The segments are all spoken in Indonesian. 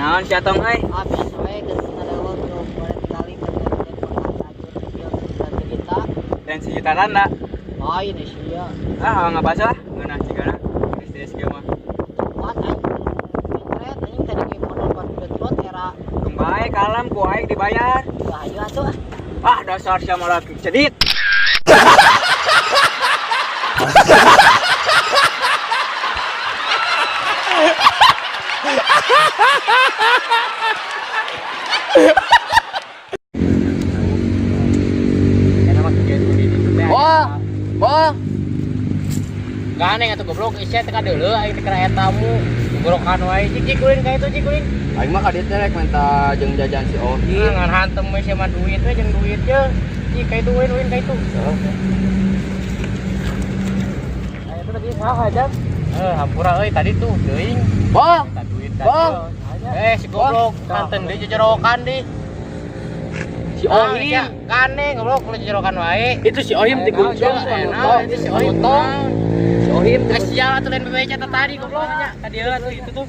Naon si Atong euy? Biasa we geus ngadaweuh tuh boleh kali ke cerita. Dan si Taranda. Lain sia. Ngapa sah? Ngeunah cigana. Geus ge mah. Kuat aing. Internet anjing tadi ge modal 4 era. Kembali kalem ku aing dibayar. Ayo atuh. Dasar sia malah cedit. Ganeng atuh goblok isya teh kadeuleu aing teh kena etamu. Gorokan wae cik ulin ka itu cik ulin. Aing mah ka dieu teh rek minta jeung jajan si Ohi. Ngan hantem we sama duit we jeung duit ye. Cik ka itu ulin ka itu. Ayo teh tadi saha aja. Hampura euy tadi tuh teuing. Bang, Minta duit Bang. Si goblok hanten deui jejorokan di. si Ohim. Ganeng goblok lu jejorokan wae. Itu si Ohim ti Gunjong. Itu si Ohim. Si Ohim teh Sial atuh lain BBC tadi goblok nya. Tadi tuh itu tuh.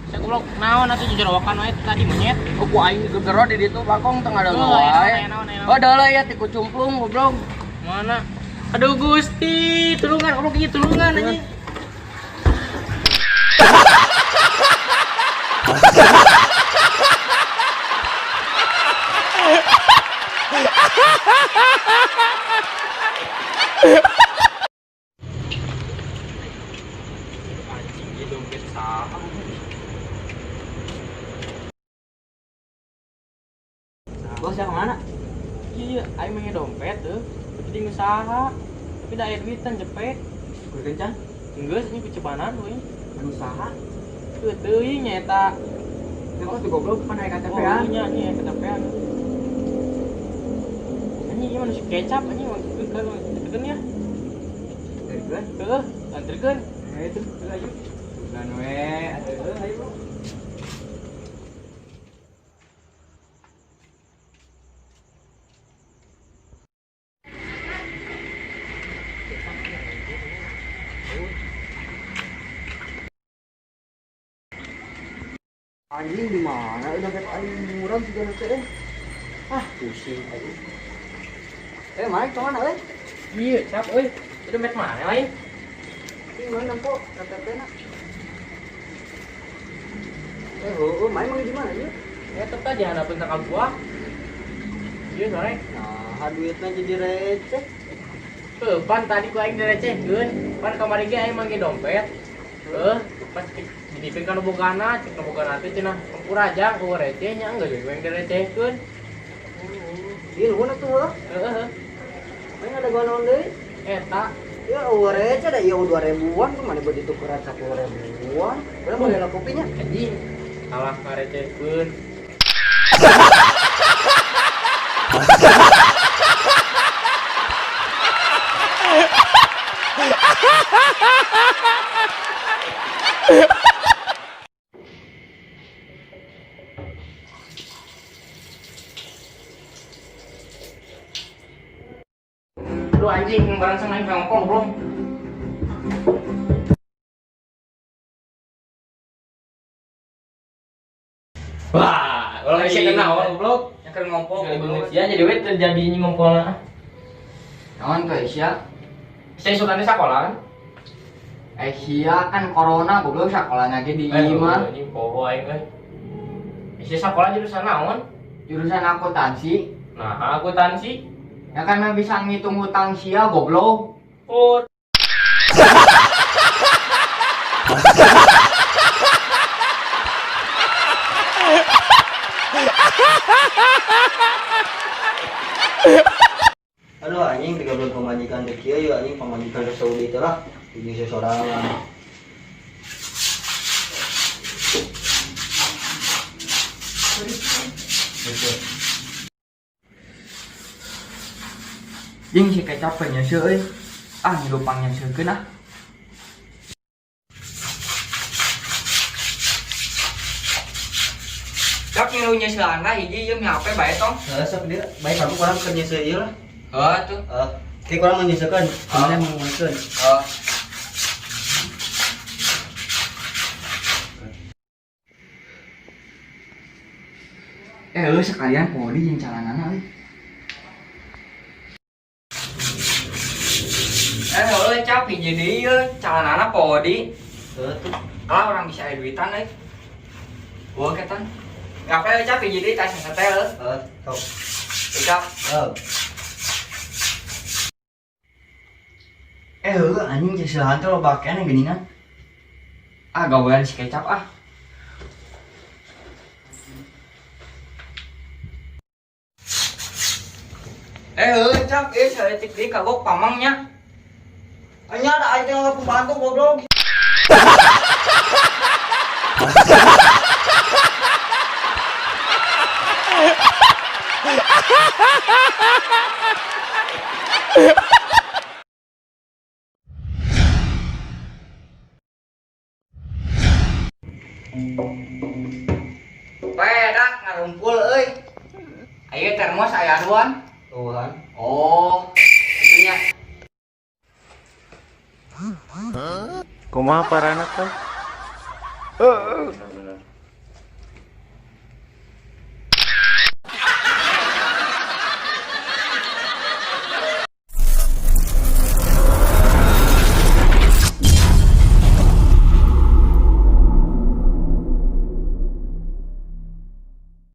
Saya goblok naon atuh jejorokan wae tadi monyet. ku aing gegero di ditu bakong tengah ada Oh, wae. enaon. Padahal ya ti ku cumplung goblok. Mana? Aduh Gusti, tulungan goblok ieu tulungan anjing. Bos ya kemana? Iya, aing mah dompet tuh. Jadi usaha. Tapi da aya duitan cepet. Gue kencan. Geus ini kecebanan we. Anu saha? Teu teuing nyata. Kok tuh goblok pan aya KTP Oh, an. nya nya ketepean. Anjing ieu manusia kecap anjing tekan ya. Terus Heuh, anterkeun. itu ayo. Dan we ayo. Anjing di mana? Udah kayak aing murah juga nanti pusing aja. Main kemana euy? Iya, cap euy. Itu dompet mana lain? Ini mana po? KTP na. Main mau gimana ya? Ya tetep aja hadapan tanggal gua. Iya, sore. Nah, duitnya jadi receh. Pan tadi gua aing direcehkeun. Pan kamari ge aing mangge dompet. Pas didipin kana bogana, cek na bogana teh cenah aja ku recehnya enggak jadi yang direcehkeun. Iya, lu tuh. Heeh. Main ada gua naon deui? Eta Ya, receh dah. Ya 2000-an tuh mana buat ditukeran 10.000-an. Udah mau lihat kopinya. anjing kalah karecehkeun. Lu anjing barang sama yang ngongkong belum? Wah, kalau saya kenal goblok, yang kan ngompol Indonesia jadi we terjadi ngompolna. Naon tuh Asia? Saya sultan di sekolah kan? Asia kan corona goblok sakolanya ge di imah. Anjing poho aing euy. Saya sekolah jurusan naon? Jurusan akuntansi. Nah, akuntansi. Ya karena bisa ngitung hutang sia goblok. Oh. Aduh anjing 13 pemajikan di kieu ya anjing pemajikan di Saudi teh lah. Di sesorangan. Jeung si kecap nya seuh euy. Ngilupangnya seukeun ah. Cok ngilu nyeuseulana hiji ieu mah HP bae tong. Sok dia baik kamu kurang keur nyeuseul ieu lah. Tuh. Ki kurang menyeuseulkeun, mana menguaskeun. Sekalian podi jeung calanana euy. Cap hiji deui ieu calanana podi. Tuh. Kalau orang bisa aya duitan euy. Gua ketan. Ngapain cap hiji deui tas setel. Sok. Cap. Anjing ceuseulahan teh loba keneh geuningan. Gawean si kecap ah. Cap, saeutik deui kagok pamangnya. Anya ada aing teh pembantu goblok. Pedak ngarumpul euy. Aya termos aya aduan. Tuhan. Oh, itunya. Kumaha para anak teh?